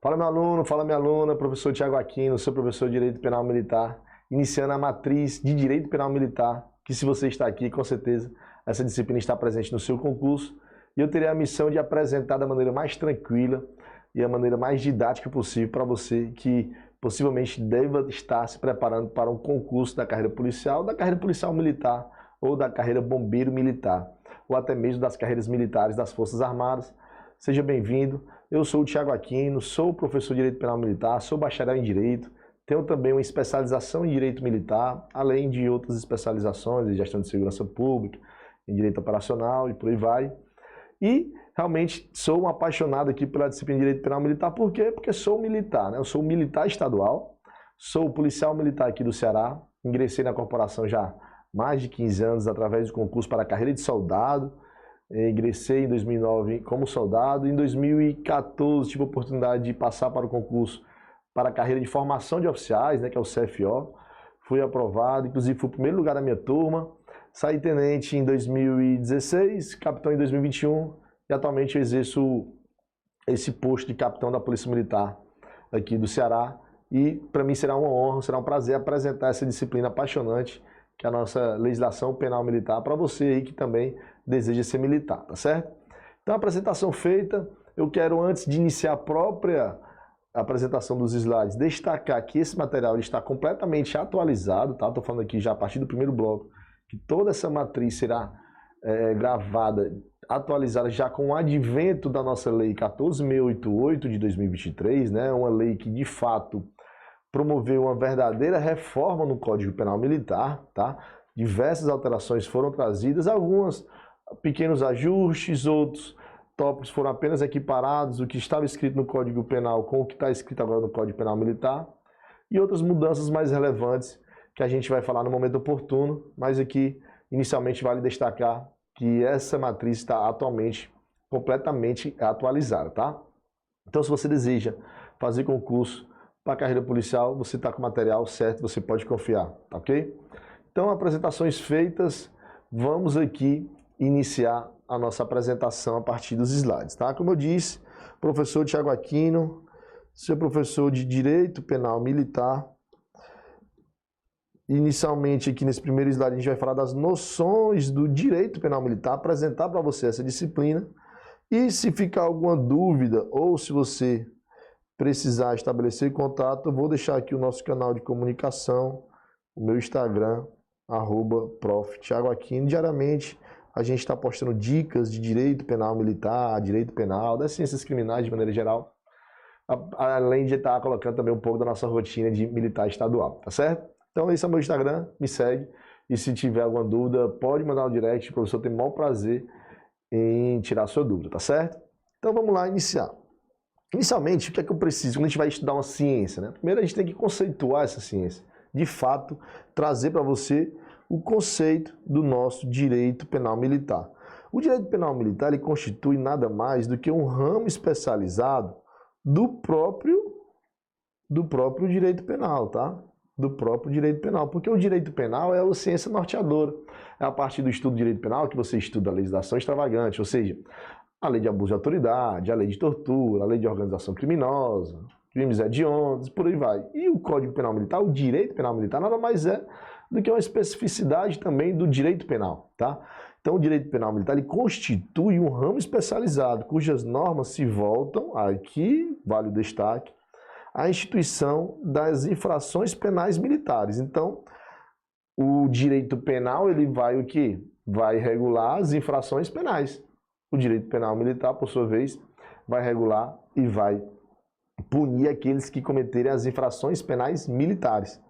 Fala meu aluno, fala minha aluna, professor Thiago Aquino, sou professor de Direito Penal Militar, iniciando a matriz de Direito Penal Militar, que se você está aqui, com certeza, essa disciplina está presente no seu concurso, e eu terei a missão de apresentar da maneira mais tranquila e a maneira mais didática possível para você que possivelmente deva estar se preparando para um concurso da carreira policial militar, ou da carreira bombeiro militar, ou até mesmo das carreiras militares das Forças Armadas. Seja bem-vindo. Eu sou o Thiago Aquino, sou professor de Direito Penal Militar, sou bacharel em Direito, tenho também uma especialização em Direito Militar, além de outras especializações em Gestão de Segurança Pública, em Direito Operacional e por aí vai. E realmente sou um apaixonado aqui pela disciplina de Direito Penal Militar. Por quê? Porque sou militar, né? Eu sou militar estadual, sou policial militar aqui do Ceará, ingressei na corporação já há mais de 15 anos através do concurso para a carreira de soldado. Ingressei em 2009 como soldado. Em 2014 tive a oportunidade de passar para o concurso para a carreira de formação de oficiais, né, que é o CFO. Fui aprovado, inclusive fui o primeiro lugar da minha turma. Saí tenente em 2016, capitão em 2021 e atualmente eu exerço esse posto de capitão da Polícia Militar aqui do Ceará. E para mim será uma honra, será um prazer apresentar essa disciplina apaixonante que é a nossa legislação penal militar para você aí que também deseja ser militar, tá certo? Então, a apresentação feita, eu quero, antes de iniciar a própria apresentação dos slides, destacar que esse material está completamente atualizado, tá? Estou falando aqui já a partir do primeiro bloco, que toda essa matriz será gravada, atualizada já com o advento da nossa Lei 14.688 de 2023, né? Uma lei que, de fato, promoveu uma verdadeira reforma no Código Penal Militar, tá? Diversas alterações foram trazidas, algumas pequenos ajustes, outros tópicos foram apenas equiparados, o que estava escrito no Código Penal com o que está escrito agora no Código Penal Militar, e outras mudanças mais relevantes que a gente vai falar no momento oportuno, mas aqui, inicialmente, vale destacar que essa matriz está atualmente completamente atualizada, tá? Então, se você deseja fazer concurso para a carreira policial, você está com o material certo, você pode confiar, tá ok? Então, apresentações feitas, vamos aqui iniciar a nossa apresentação a partir dos slides, tá? Como eu disse, professor Thiago Aquino, sou professor de Direito Penal Militar. Inicialmente, aqui nesse primeiro slide, a gente vai falar das noções do Direito Penal Militar, apresentar para você essa disciplina. E se ficar alguma dúvida, ou se você precisar estabelecer contato, eu vou deixar aqui o nosso canal de comunicação, o meu Instagram, @prof. Thiago Aquino. Diariamente a gente está postando dicas de direito penal militar, direito penal, das ciências criminais de maneira geral, além de estar colocando também um pouco da nossa rotina de militar estadual, tá certo? Então esse é o meu Instagram, me segue, e se tiver alguma dúvida, pode mandar no direct, o professor tem o maior prazer em tirar a sua dúvida, tá certo? Então vamos lá iniciar. Inicialmente, o que é que eu preciso? Quando a gente vai estudar uma ciência, né? Primeiro a gente tem que conceituar essa ciência. De fato, trazer para você o conceito do nosso direito penal militar. O direito penal militar ele constitui nada mais do que um ramo especializado do próprio direito penal, tá? Do próprio direito penal. Porque o direito penal é a ciência norteadora. É a partir do estudo do direito penal que você estuda a legislação extravagante, ou seja, a lei de abuso de autoridade, a lei de tortura, a lei de organização criminosa, crimes hediondos, por aí vai. E o Código Penal Militar, o direito penal militar, nada mais é do que uma especificidade também do direito penal, tá? Então, o direito penal militar ele constitui um ramo especializado, cujas normas se voltam, aqui vale o destaque, à instituição das infrações penais militares. Então, o direito penal ele vai o quê? Vai regular as infrações penais. O direito penal militar, por sua vez, vai regular e vai punir aqueles que cometerem as infrações penais militares,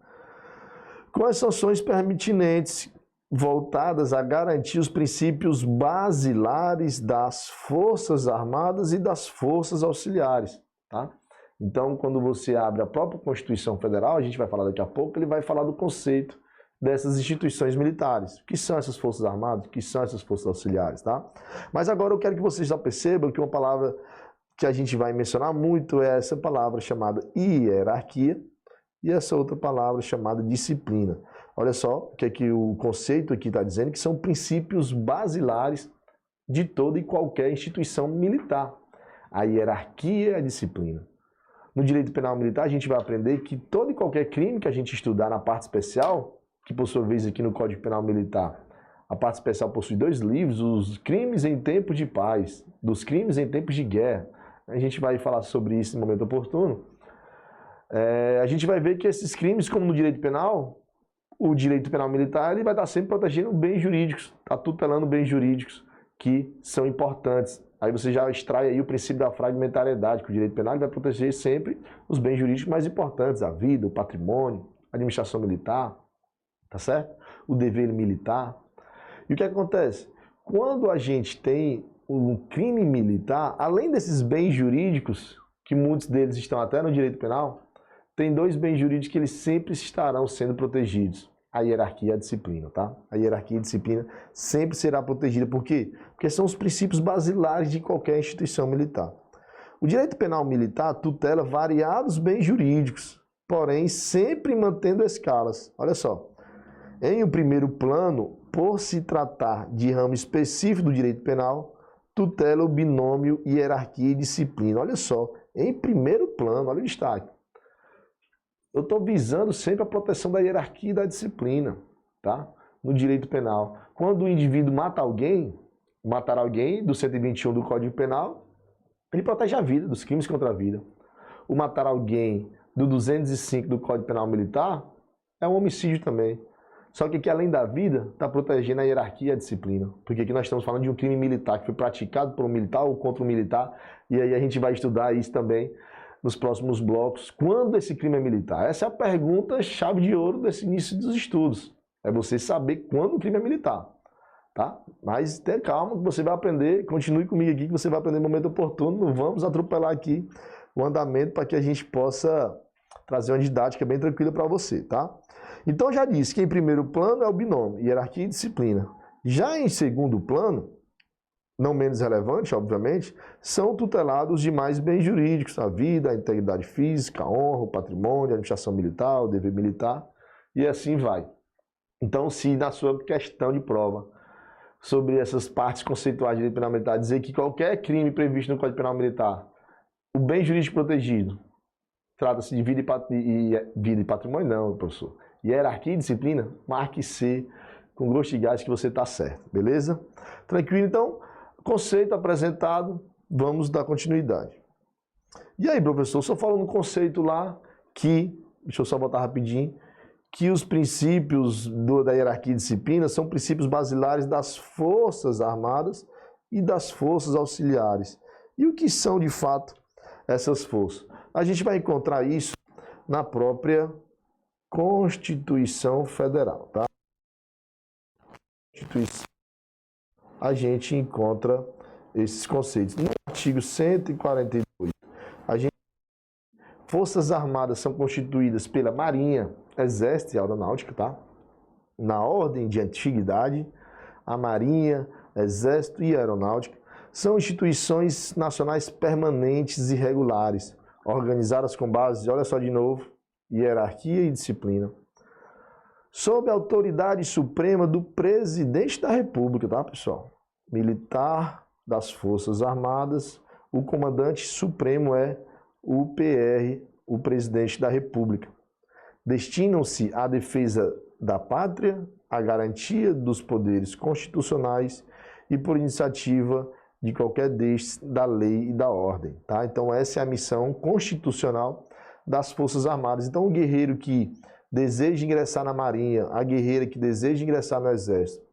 com as sanções pertinentes voltadas a garantir os princípios basilares das Forças Armadas e das Forças Auxiliares, tá? Então, quando você abre a própria Constituição Federal, a gente vai falar daqui a pouco, ele vai falar do conceito dessas instituições militares. O que são essas Forças Armadas? O que são essas Forças Auxiliares, tá? Mas agora eu quero que vocês já percebam que uma palavra que a gente vai mencionar muito é essa palavra chamada hierarquia e essa outra palavra chamada disciplina. Olha só o que é que o conceito aqui está dizendo, que são princípios basilares de toda e qualquer instituição militar. A hierarquia e a disciplina. No direito penal militar, a gente vai aprender que todo e qualquer crime que a gente estudar na parte especial, que por sua vez aqui no Código Penal Militar, a parte especial possui 2 livros, os crimes em tempos de paz, dos crimes em tempos de guerra. A gente vai falar sobre isso no momento oportuno. A gente vai ver que esses crimes, como no direito penal, o direito penal militar ele vai estar sempre protegendo bens jurídicos, está tutelando bens jurídicos que são importantes. Aí você já extrai aí o princípio da fragmentariedade, que o direito penal vai proteger sempre os bens jurídicos mais importantes, a vida, o patrimônio, a administração militar, tá certo? O dever militar. E o que acontece? Quando a gente tem um crime militar, além desses bens jurídicos, que muitos deles estão até no direito penal, tem 2 bens jurídicos que eles sempre estarão sendo protegidos. A hierarquia e a disciplina, tá? A hierarquia e a disciplina sempre será protegida. Por quê? Porque são os princípios basilares de qualquer instituição militar. O direito penal militar tutela variados bens jurídicos, porém sempre mantendo escalas. Olha só. Em um primeiro plano, por se tratar de ramo específico do direito penal, tutela o binômio hierarquia e disciplina. Olha só, em primeiro plano, olha o destaque. Eu estou visando sempre a proteção da hierarquia e da disciplina, tá? No direito penal. Quando o indivíduo mata alguém, matar alguém do 121 do Código Penal, ele protege a vida, dos crimes contra a vida. O matar alguém do 205 do Código Penal Militar é um homicídio também. Só que aqui, além da vida, está protegendo a hierarquia e a disciplina. Porque aqui nós estamos falando de um crime militar que foi praticado por um militar ou contra um militar, e aí a gente vai estudar isso também nos próximos blocos. Quando esse crime é militar? Essa é a pergunta chave de ouro desse início dos estudos. É você saber quando o crime é militar. Tá? Mas tenha calma que você vai aprender, continue comigo aqui que você vai aprender no momento oportuno. Não vamos atropelar aqui o andamento para que a gente possa trazer uma didática bem tranquila para você, tá? Então já disse que em primeiro plano é o binômio, hierarquia e disciplina. Já em segundo plano, não menos relevante, obviamente, são tutelados os demais bens jurídicos, a vida, a integridade física, a honra, o patrimônio, a administração militar, o dever militar, e assim vai. Então, se na sua questão de prova sobre essas partes conceituais de direito penal militar dizer que qualquer crime previsto no Código Penal Militar, o bem jurídico protegido, trata-se de vida e patrimônio, não, professor. Hierarquia e disciplina, marque C com gosto de gás que você está certo, beleza? Tranquilo, então, conceito apresentado, vamos dar continuidade. E aí, professor, só falando no conceito lá que, deixa eu só botar rapidinho, que os princípios da hierarquia e disciplina são princípios basilares das Forças Armadas e das Forças Auxiliares. E o que são, de fato, essas forças? A gente vai encontrar isso na própria Constituição Federal, tá? Constituição. A gente encontra esses conceitos. No artigo 142, Forças Armadas são constituídas pela Marinha, Exército e Aeronáutica, tá? Na ordem de antiguidade, a Marinha, Exército e Aeronáutica são instituições nacionais permanentes e regulares, organizadas com base, olha só de novo, hierarquia e disciplina, sob a autoridade suprema do presidente da República, tá, pessoal? Militar das Forças Armadas, o comandante supremo é o PR, o presidente da República. Destinam-se à defesa da pátria, à garantia dos poderes constitucionais e por iniciativa de qualquer destes da lei e da ordem, tá? Então essa é a missão constitucional das Forças Armadas. Então o guerreiro que deseja ingressar na Marinha, a guerreira que deseja ingressar no Exército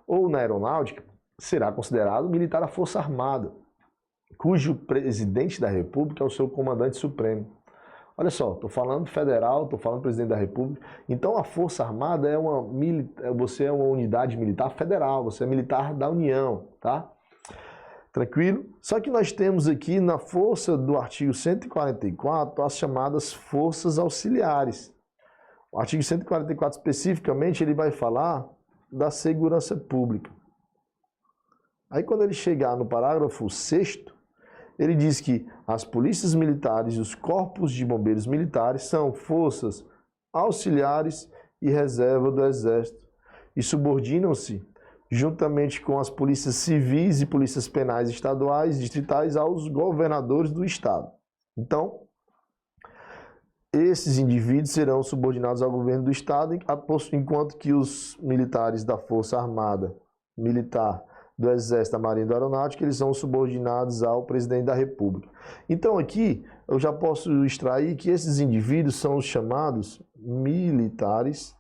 ou na Aeronáutica, será considerado militar da Força Armada, cujo presidente da República é o seu comandante supremo. Olha só, estou falando federal, estou falando presidente da República. Então a Força Armada é você é uma unidade militar federal, você é militar da União, tá? Tranquilo? Só que nós temos aqui na força do artigo 144 as chamadas forças auxiliares. O artigo 144 especificamente ele vai falar da segurança pública. Aí quando ele chegar no parágrafo 6º, ele diz que as polícias militares e os corpos de bombeiros militares são forças auxiliares e reserva do Exército e subordinam-se juntamente com as polícias civis e polícias penais estaduais e distritais aos governadores do Estado. Então, esses indivíduos serão subordinados ao governo do Estado, enquanto que os militares da Força Armada Militar, do Exército, da Marinha e da Aeronáutica, eles são subordinados ao presidente da República. Então aqui eu já posso extrair que esses indivíduos são os chamados militares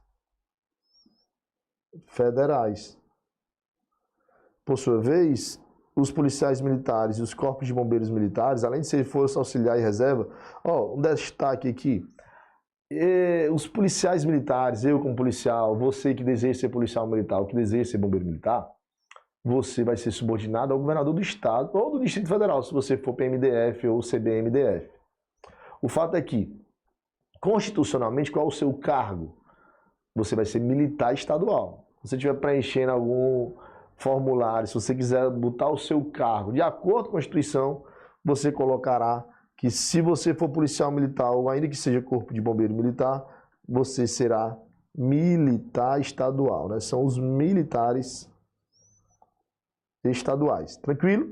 federais. Por sua vez, os policiais militares e os corpos de bombeiros militares, além de ser força auxiliar e reserva, um destaque aqui, os policiais militares, eu como policial, você que deseja ser policial militar, ou que deseja ser bombeiro militar, você vai ser subordinado ao governador do estado ou do Distrito Federal, se você for PMDF ou CBMDF. O fato é que, constitucionalmente, qual é o seu cargo? Você vai ser militar estadual. Se você estiver preenchendo algum formulário, se você quiser botar o seu cargo de acordo com a Constituição, você colocará que se você for policial militar ou ainda que seja corpo de bombeiro militar, você será militar estadual, né? São os militares estaduais. Tranquilo?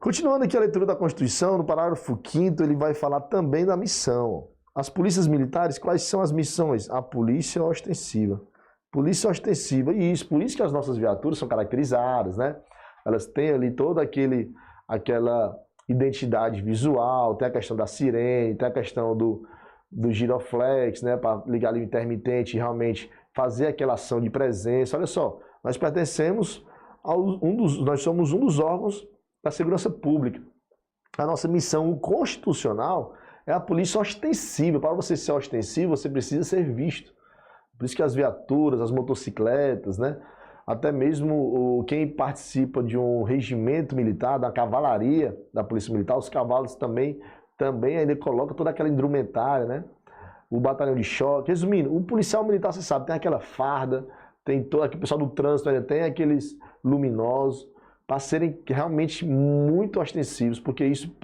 Continuando aqui a leitura da Constituição, no parágrafo 5º, ele vai falar também da missão. As polícias militares, quais são as missões? A polícia ostensiva. Polícia ostensiva, e isso, por isso que as nossas viaturas são caracterizadas, né? Elas têm ali toda aquela identidade visual, tem a questão da sirene, tem a questão do giroflex, né? Para ligar ali o intermitente e realmente fazer aquela ação de presença. Olha só, nós pertencemos nós somos um dos órgãos da segurança pública. A nossa missão constitucional é a polícia ostensiva. Para você ser ostensivo, você precisa ser visto. Por isso que as viaturas, as motocicletas, né? Até mesmo quem participa de um regimento militar, da cavalaria da polícia militar, os cavalos também ainda colocam toda aquela indumentária, né? O batalhão de choque. Resumindo, o policial militar, você sabe, tem aquela farda, tem todo aquele pessoal do trânsito, ainda tem aqueles luminosos, para serem realmente muito ostensivos, porque isso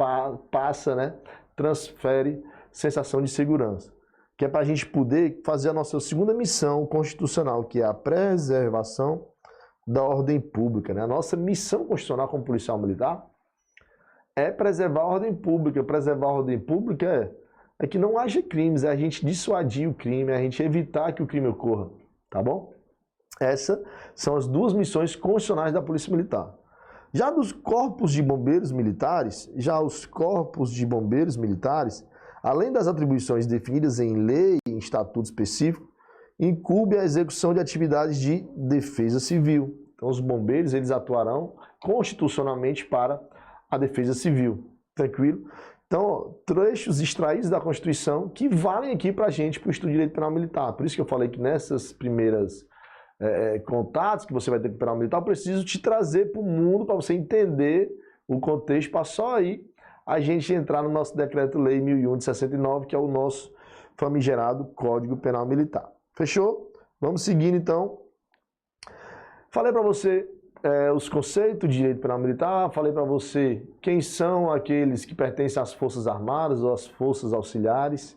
passa, né? Transfere sensação de segurança. Que é para a gente poder fazer a nossa segunda missão constitucional, que é a preservação da ordem pública, né? A nossa missão constitucional como policial militar é preservar a ordem pública. Preservar a ordem pública é que não haja crimes, é a gente dissuadir o crime, é a gente evitar que o crime ocorra, tá bom? Essas são as duas missões constitucionais da Polícia Militar. Já dos corpos de bombeiros militares, além das atribuições definidas em lei e em estatuto específico, incumbe a execução de atividades de defesa civil. Então, os bombeiros eles atuarão constitucionalmente para a defesa civil. Tranquilo? Então, trechos extraídos da Constituição que valem aqui para a gente, para o estudo de direito penal militar. Por isso que eu falei que nessas primeiras contatos que você vai ter com o penal militar, eu preciso te trazer para o mundo para você entender o contexto, para só aí a gente entrar no nosso Decreto-Lei 1001 de 69, que é o nosso famigerado Código Penal Militar. Fechou? Vamos seguindo então. Falei para você os conceitos de direito penal militar, falei para você quem são aqueles que pertencem às Forças Armadas ou às Forças Auxiliares,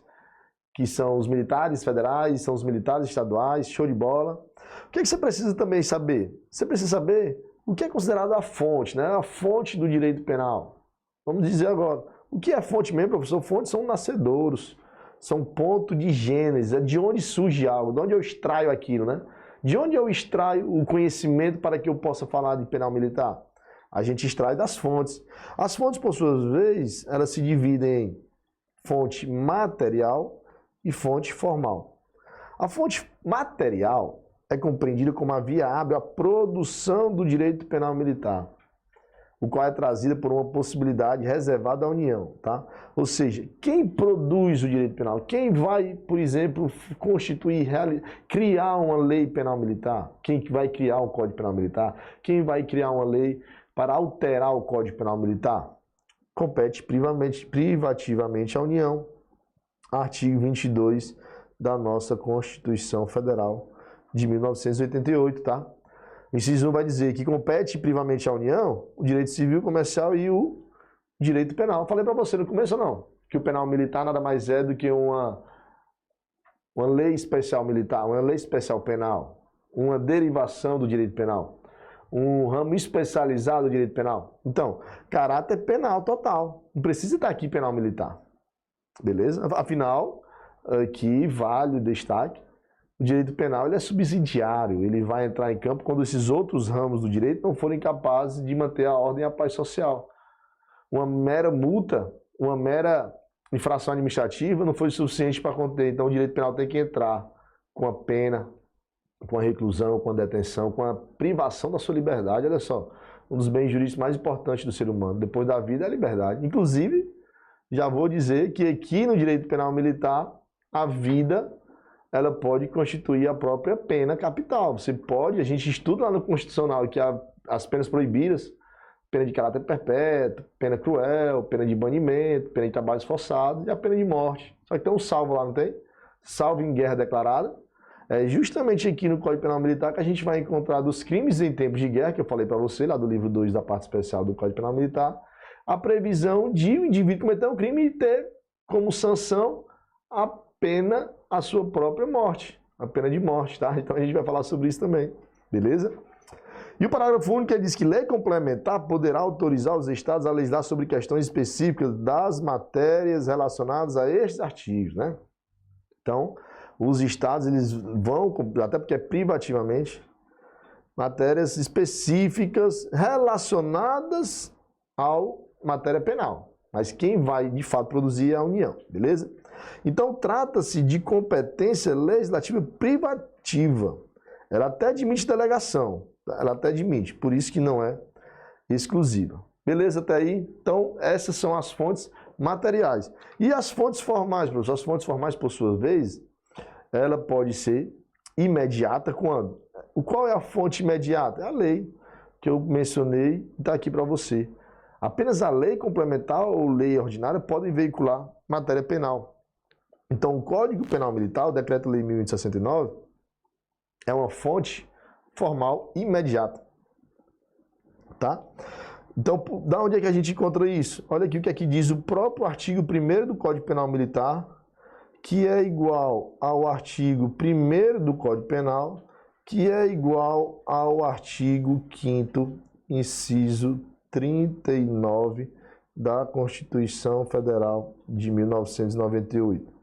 que são os militares federais, são os militares estaduais, show de bola. O que você precisa também saber? Você precisa saber o que é considerado a fonte, né? A fonte do direito penal. Vamos dizer agora, o que é fonte mesmo, professor? Fontes são nascedouros, são ponto de gênese, é de onde surge algo, de onde eu extraio aquilo, né? De onde eu extraio o conhecimento para que eu possa falar de penal militar? A gente extrai das fontes. As fontes, por sua vez, elas se dividem em fonte material e fonte formal. A fonte material é compreendida como a via hábil à produção do direito penal militar, o qual é trazida por uma possibilidade reservada à União, tá? Ou seja, quem produz o direito penal? Quem vai, por exemplo, constituir, criar uma lei penal militar? Quem vai criar um Código Penal Militar? Quem vai criar uma lei para alterar o Código Penal Militar? Compete privativamente à União. Artigo 22 da nossa Constituição Federal de 1988, tá? O inciso 1 vai dizer que compete privativamente à União o direito civil, comercial e o direito penal. Falei para você no começo ou não? Que o penal militar nada mais é do que uma lei especial militar, uma lei especial penal, uma derivação do direito penal, um ramo especializado do direito penal. Então, caráter penal total. Não precisa estar aqui penal militar. beleza? Afinal, aqui vale o destaque, o direito penal ele é subsidiário, ele vai entrar em campo quando esses outros ramos do direito não forem capazes de manter a ordem e a paz social. Uma mera multa, uma mera infração administrativa não foi suficiente para conter, então o direito penal tem que entrar com a pena, com a reclusão, com a detenção, com a privação da sua liberdade. Olha só, um dos bens jurídicos mais importantes do ser humano, depois da vida, é a liberdade. Inclusive, já vou dizer que aqui no direito penal militar, a vida ela pode constituir a própria pena capital. Você pode, a gente estuda lá no Constitucional que as penas proibidas, pena de caráter perpétuo, pena cruel, pena de banimento, pena de trabalhos forçados e a pena de morte. Só que tem um salvo lá, não tem? Salvo em guerra declarada. É justamente aqui no Código Penal Militar que a gente vai encontrar dos crimes em tempos de guerra, que eu falei para você, lá do livro 2 da parte especial do Código Penal Militar, a previsão de o indivíduo cometer um crime e ter como sanção a pena, a sua própria morte, a pena de morte, tá? Então a gente vai falar sobre isso também, beleza? E o parágrafo único diz que lei complementar poderá autorizar os estados a legislar sobre questões específicas das matérias relacionadas a estes artigos, né? Então, os estados eles vão, até porque é privativamente, matérias específicas relacionadas à matéria penal. Mas quem vai, de fato, produzir é a União, beleza? Então, trata-se de competência legislativa privativa. Ela até admite delegação, ela até admite, por isso que não é exclusiva. Beleza até aí? Então, essas são as fontes materiais. E as fontes formais, professor? As fontes formais, por sua vez, ela pode ser imediata quando? Qual é a fonte imediata? É a lei que eu mencionei e está aqui para você. Apenas a lei complementar ou lei ordinária podem veicular matéria penal. Então, o Código Penal Militar, o Decreto-Lei 1169, é uma fonte formal imediata. Tá? Então, da onde é que a gente encontra isso? Olha aqui o que aqui diz o próprio artigo 1º do Código Penal Militar, que é igual ao artigo 1º do Código Penal, que é igual ao artigo 5º, inciso 39 da Constituição Federal de 1998.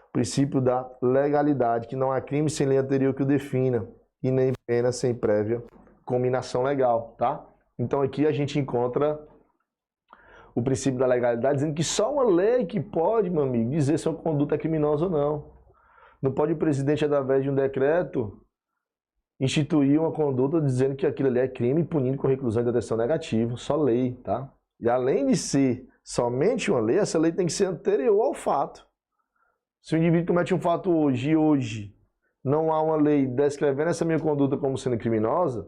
O princípio da legalidade, que não há crime sem lei anterior que o defina, e nem pena sem prévia cominação legal, tá? Então aqui a gente encontra o princípio da legalidade, dizendo que só uma lei que pode, meu amigo, dizer se uma conduta é criminosa ou não. Não pode o presidente, através de um decreto, instituir uma conduta dizendo que aquilo ali é crime, punindo com reclusão e detenção negativo. Só lei, tá? E além de ser somente uma lei, essa lei tem que ser anterior ao fato. Se o indivíduo comete um fato hoje, não há uma lei descrevendo essa minha conduta como sendo criminosa,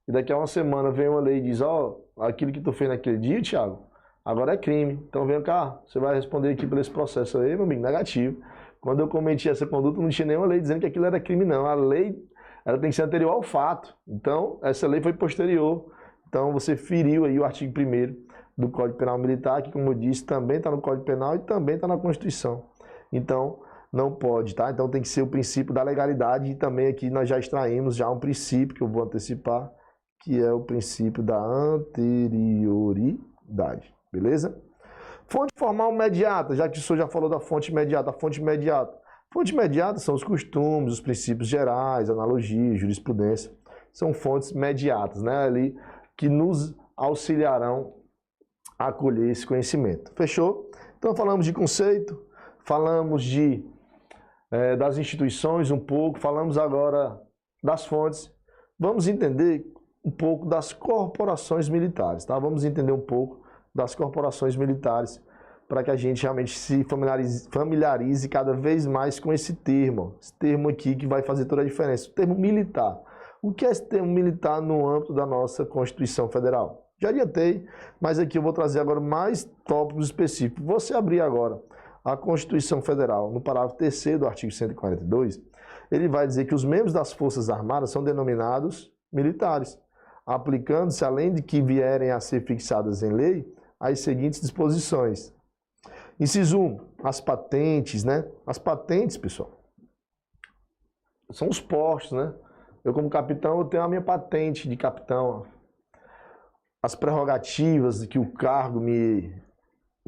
e daqui a uma semana vem uma lei e diz, ó, aquilo que tu fez naquele dia, Thiago, agora é crime. Então vem cá, você vai responder aqui por esse processo aí, meu amigo, negativo. Quando eu cometi essa conduta, não tinha nenhuma lei dizendo que aquilo era crime, não. A lei, ela tem que ser anterior ao fato. Então, essa lei foi posterior. Então, você feriu aí o artigo 1º do Código Penal Militar, que, como eu disse, também está no Código Penal e também está na Constituição. Então, não pode, tá? Então, tem que ser o princípio da legalidade e também aqui nós já extraímos já um princípio que eu vou antecipar, que é o princípio da anterioridade, beleza? Fonte formal imediata, já que o senhor já falou da fonte imediata, a fonte imediata. Fonte imediata são os costumes, os princípios gerais, analogia, jurisprudência. São fontes imediatas, né? Ali que nos auxiliarão a acolher esse conhecimento. Fechou? Então falamos de conceito, falamos das instituições um pouco, falamos agora das fontes. Vamos entender um pouco das corporações militares, tá? Vamos entender um pouco das corporações militares para que a gente realmente se familiarize cada vez mais com esse termo aqui que vai fazer toda a diferença, o termo militar. O que é esse termo militar no âmbito da nossa Constituição Federal? Já adiantei, mas aqui eu vou trazer agora mais tópicos específicos. Você abrir agora a Constituição Federal, no parágrafo 3º do artigo 142, ele vai dizer que os membros das Forças Armadas são denominados militares, aplicando-se, além de que vierem a ser fixadas em lei, as seguintes disposições. Inciso 1, as patentes, né? As patentes, pessoal, são os postos, né? Eu, como capitão, eu tenho a minha patente de capitão. As prerrogativas que o cargo me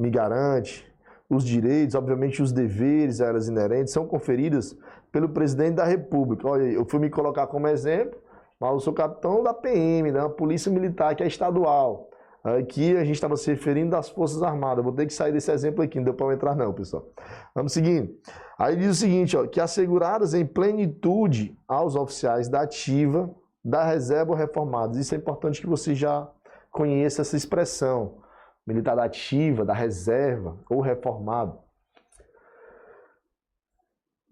garante, os direitos, obviamente os deveres, elas inerentes, são conferidas pelo presidente da República. Olha, eu fui me colocar como exemplo, mas eu sou capitão da PM, da Polícia Militar, que é estadual. Aqui a gente estava se referindo das Forças Armadas. Vou ter que sair desse exemplo aqui, não deu para entrar não, pessoal. Vamos seguindo. Aí diz o seguinte, ó, que asseguradas em plenitude aos oficiais da ativa, da reserva ou reformados. Isso é importante que você já conheça essa expressão. Militar da ativa, da reserva ou reformado.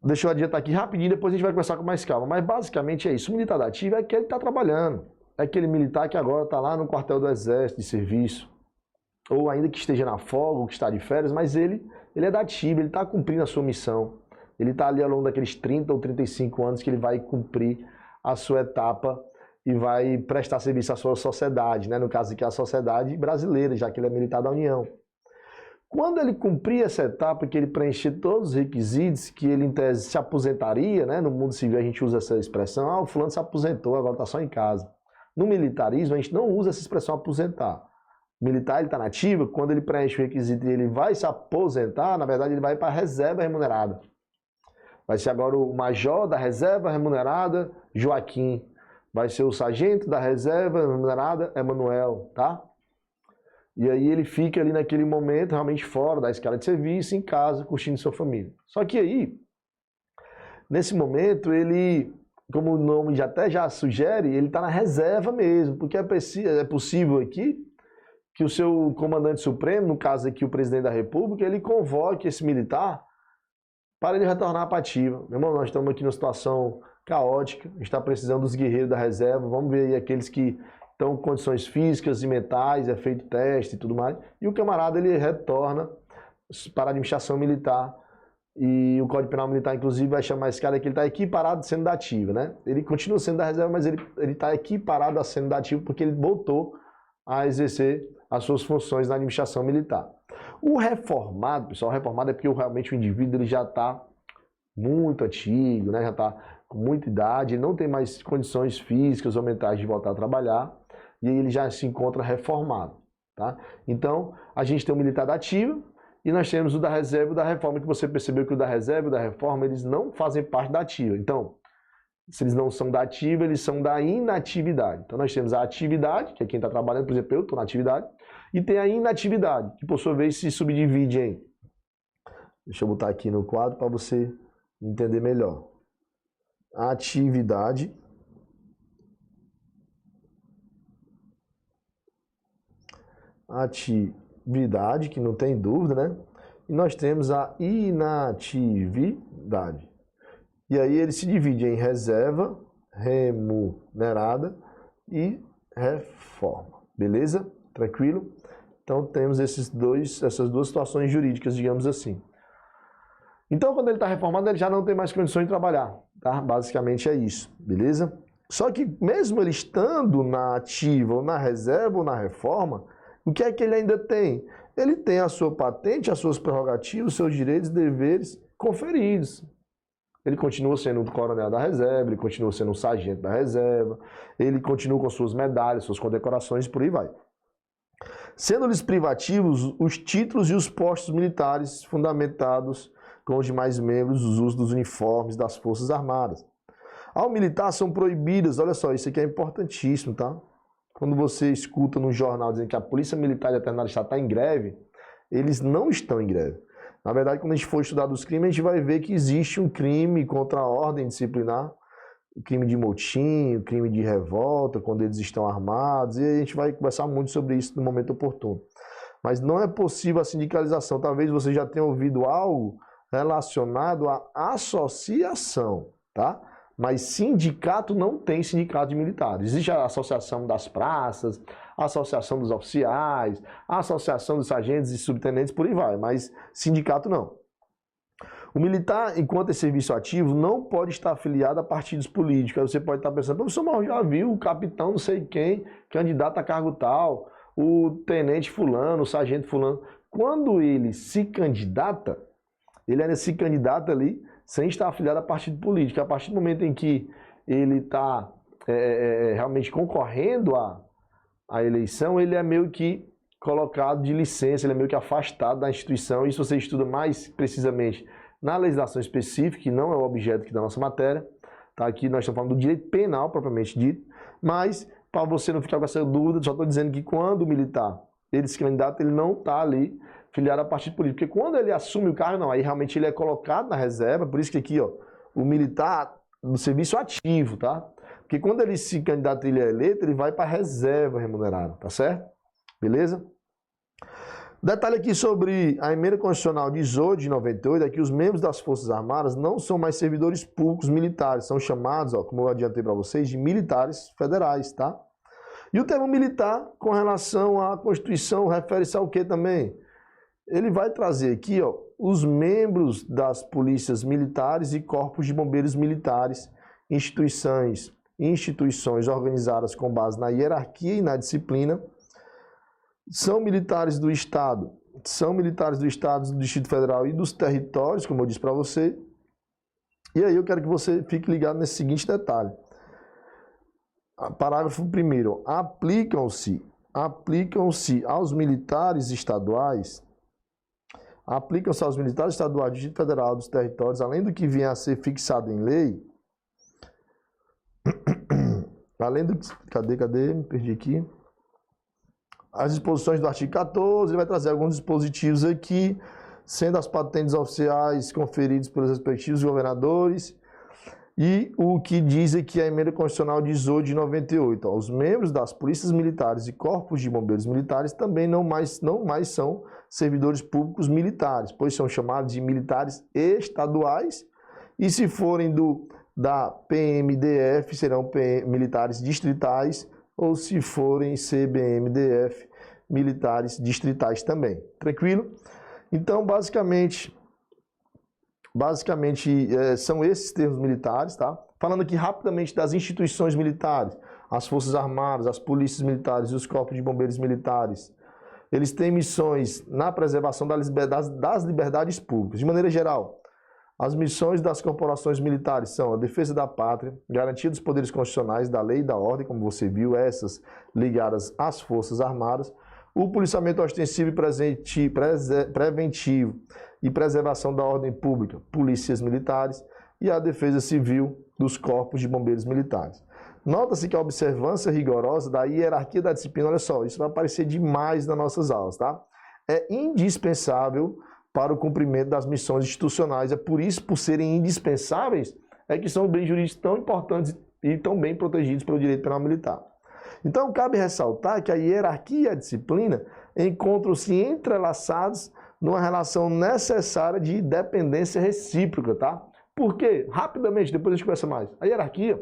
Deixa eu adiantar aqui rapidinho, depois a gente vai conversar com mais calma. Mas basicamente é isso. O militar da ativa é aquele que está trabalhando. É aquele militar que agora está lá no quartel do Exército de serviço. Ou ainda que esteja na folga, ou que está de férias, mas ele é da ativa, ele está cumprindo a sua missão. Ele está ali ao longo daqueles 30 ou 35 anos que ele vai cumprir a sua etapa e vai prestar serviço à sua sociedade, né? No caso aqui, a sociedade brasileira, já que ele é militar da União. Quando ele cumprir essa etapa, que ele preencher todos os requisitos, que ele em tese se aposentaria, né? No mundo civil a gente usa essa expressão, o fulano se aposentou, agora está só em casa. No militarismo a gente não usa essa expressão aposentar. O militar está na ativa, quando ele preenche o requisito e ele vai se aposentar, na verdade ele vai para a reserva remunerada. Vai ser agora o major da reserva remunerada, Joaquim. Vai ser o sargento da reserva remunerada, Emanuel, tá? E aí ele fica ali naquele momento realmente fora da escala de serviço, em casa, curtindo sua família. Só que aí, nesse momento, ele, como o nome já sugere, ele está na reserva mesmo, porque é possível aqui que o seu comandante supremo, no caso aqui o presidente da República, ele convoque esse militar para ele retornar para a ativa. Meu irmão, nós estamos aqui numa situação caótica, a gente está precisando dos guerreiros da reserva, vamos ver aí aqueles que estão com condições físicas e mentais, é feito teste e tudo mais, e o camarada ele retorna para a administração militar, e o Código Penal Militar, inclusive, vai chamar esse cara que ele está equiparado sendo da ativa, né? Ele continua sendo da reserva, mas ele está equiparado a sendo da ativa porque ele voltou a exercer as suas funções na administração militar. O reformado, pessoal, o reformado é porque realmente o indivíduo ele já está muito antigo, né? Já está com muita idade, ele não tem mais condições físicas ou mentais de voltar a trabalhar, e aí ele já se encontra reformado, tá? Então, a gente tem o militar da ativa e nós temos o da reserva e o da reforma, que você percebeu que o da reserva e o da reforma, eles não fazem parte da ativa. Então, se eles não são da ativa, eles são da inatividade. Então, nós temos a atividade, que é quem está trabalhando, por exemplo, eu estou na atividade, e tem a inatividade, que por sua vez se subdivide em... Deixa eu botar aqui no quadro para você entender melhor. Atividade, que não tem dúvida, né? E nós temos a inatividade. E aí ele se divide em reserva, remunerada e reforma. Beleza? Tranquilo? Então temos essas duas situações jurídicas, digamos assim. Então, quando ele está reformado, ele já não tem mais condições de trabalhar, tá? Basicamente é isso, beleza? Só que mesmo ele estando na ativa, ou na reserva, ou na reforma, o que é que ele ainda tem? Ele tem a sua patente, as suas prerrogativas, os seus direitos e deveres conferidos. Ele continua sendo o coronel da reserva, ele continua sendo o sargento da reserva, ele continua com suas medalhas, suas condecorações e por aí vai. Sendo-lhes privativos os títulos e os postos militares fundamentados com os demais membros os usos dos uniformes das Forças Armadas. Ao militar são proibidas, olha só, isso aqui é importantíssimo, tá? Quando você escuta no jornal dizendo que a Polícia Militar de determinado estado está em greve, eles não estão em greve. Na verdade, quando a gente for estudar dos crimes, a gente vai ver que existe um crime contra a ordem disciplinar, o crime de motim, o crime de revolta, quando eles estão armados, e a gente vai conversar muito sobre isso no momento oportuno. Mas não é possível a sindicalização. Talvez você já tenha ouvido algo relacionado à associação, tá? Mas sindicato não tem sindicato de militares. Existe a associação das praças, a associação dos oficiais, a associação dos sargentos e subtenentes, por aí vai, mas sindicato não. O militar, enquanto é serviço ativo, não pode estar afiliado a partidos políticos. Aí você pode estar pensando, professor, mas eu já viu o capitão não sei quem, candidato a cargo tal, o tenente fulano, o sargento fulano. Quando ele se candidata, ele ainda se candidata ali sem estar afiliado a partido político. A partir do momento em que ele está realmente concorrendo à eleição, ele é meio que colocado de licença, ele é meio que afastado da instituição. Isso você estuda mais precisamente na legislação específica, que não é o objeto aqui da nossa matéria. Tá? Aqui nós estamos falando do direito penal, propriamente dito. Mas, para você não ficar com essa dúvida, só estou dizendo que quando o militar ele se candidata, ele não está ali filiado a partido político. Porque quando ele assume o cargo, não, aí realmente ele é colocado na reserva. Por isso que aqui, ó, o militar no serviço ativo, tá? Porque quando ele se candidata e ele é eleito, ele vai para a reserva remunerada, tá certo? Beleza? Detalhe aqui sobre a emenda constitucional 18 de 98 é que os membros das Forças Armadas não são mais servidores públicos militares, são chamados, ó, como eu adiantei para vocês, de militares federais, tá? E o termo militar, com relação à Constituição, refere-se ao que também? Ele vai trazer aqui, ó, os membros das polícias militares e corpos de bombeiros militares, instituições organizadas com base na hierarquia e na disciplina, são militares do Estado, do Distrito Federal e dos territórios, como eu disse para você. E aí eu quero que você fique ligado nesse seguinte detalhe. Parágrafo 1º. Aplicam-se aos militares estaduais do Distrito Federal, dos territórios, além do que venha a ser fixado em lei, além do que... Cadê? Me perdi aqui. As disposições do artigo 14, ele vai trazer alguns dispositivos aqui, sendo as patentes oficiais conferidas pelos respectivos governadores, e o que diz aqui a emenda constitucional 18 de 98. Ó, os membros das polícias militares e corpos de bombeiros militares também não mais são servidores públicos militares, pois são chamados de militares estaduais, e se forem da PMDF, serão militares distritais, ou se forem CBMDF, militares distritais também. Tranquilo? Então, basicamente são esses termos militares, tá? Falando aqui rapidamente das instituições militares, as Forças Armadas, as polícias militares e os corpos de bombeiros militares. Eles têm missões na preservação das liberdades públicas. De maneira geral, as missões das corporações militares são a defesa da pátria, garantia dos poderes constitucionais, da lei e da ordem, como você viu, essas ligadas às Forças Armadas, o policiamento ostensivo e preventivo e preservação da ordem pública, polícias militares, e a defesa civil dos corpos de bombeiros militares. Nota-se que a observância rigorosa da hierarquia da disciplina, olha só, isso vai aparecer demais nas nossas aulas, tá? É indispensável para o cumprimento das missões institucionais. É por isso, por serem indispensáveis, é que são bens jurídicos tão importantes e tão bem protegidos pelo direito penal militar. Então, cabe ressaltar que a hierarquia e a disciplina encontram-se entrelaçados numa relação necessária de dependência recíproca, tá? Por quê? Rapidamente, depois a gente conversa mais. A hierarquia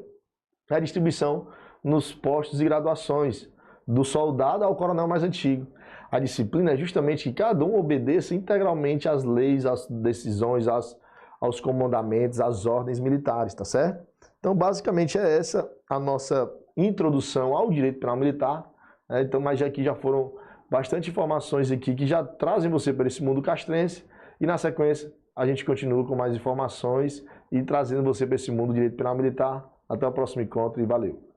é a distribuição nos postos e graduações, do soldado ao coronel mais antigo. A disciplina é justamente que cada um obedeça integralmente às leis, às decisões, aos comandamentos, às ordens militares, tá certo? Então, basicamente, é essa a nossa introdução ao direito penal militar, né? Então, mas aqui já foram bastante informações aqui que já trazem você para esse mundo castrense, e na sequência a gente continua com mais informações e trazendo você para esse mundo do direito penal militar. Até o próximo encontro e valeu!